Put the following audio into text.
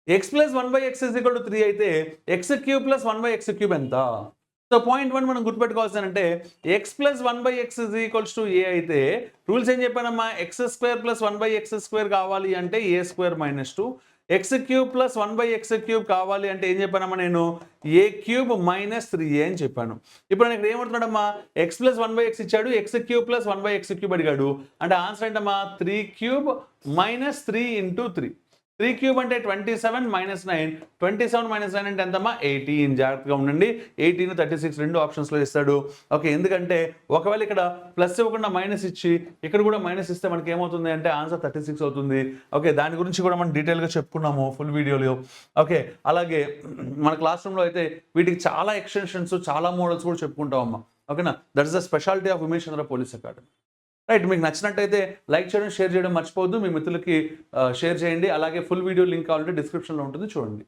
X plus 1/x is equal to 3 అయితే X cube plus 1/x³ ఎంత? So point 1 మనం గుర్తుపెట్టుకోవాల్సిందంటే x plus 1/x is equals to a అయితే rules ఏం చెప్పానమ్మా, x² plus 1/x² కావాలి అంటే a² minus 2, X cube plus 1/x³ కావాలి అంటే ఏం చెప్పానమ్మా నేను, a³ మైనస్ 3a అని చెప్పాను. ఇప్పుడు నేను ఇక్కడ ఏమవుతున్నాడమ్మా, ఎక్స్ ప్లస్ 1/x ఇచ్చాడు, ఎక్స్ క్యూబ్ ప్లస్ 1/x³ అడిగాడు. అంటే ఆన్సర్ ఏంటమ్మా 3³ మైనస్ 3 ఇంటూ 3. 3³ అంటే 27 మైనస్ 9, 27 మైనస్ 9 అంటే ఎంతమ్మా 18. జాగ్రత్తగా ఉండండి, 18 36 రెండు ఆప్షన్స్లో ఇస్తాడు. ఓకే, ఎందుకంటే ఒకవేళ ఇక్కడ ప్లస్ ఇవ్వకుండా మైనస్ ఇచ్చి ఇక్కడ కూడా మైనస్ ఇస్తే మనకి ఏమవుతుంది అంటే ఆన్సర్ 36 అవుతుంది. ఓకే, దాని గురించి కూడా మనం డీటెయిల్గా చెప్పుకున్నాము ఫుల్ వీడియోలో. ఓకే, అలాగే మన క్లాస్ రూమ్లో అయితే వీటికి చాలా ఎక్స్టెన్షన్స్, చాలా మోడల్స్ కూడా చెప్పుకుంటాం అమ్మా. ఓకేనా, that is the speciality of Umesh Chandra police academy. Right, మీకు నచ్చినట్టయితే లైక్ చేయడం, షేర్ చేయడం మర్చిపోవద్దు. మీ మిత్రులకి షేర్ చేయండి. అలాగే ఫుల్ వీడియో లింక్ కావాలంటే డిస్క్రిప్షన్లో ఉంటుంది, చూడండి.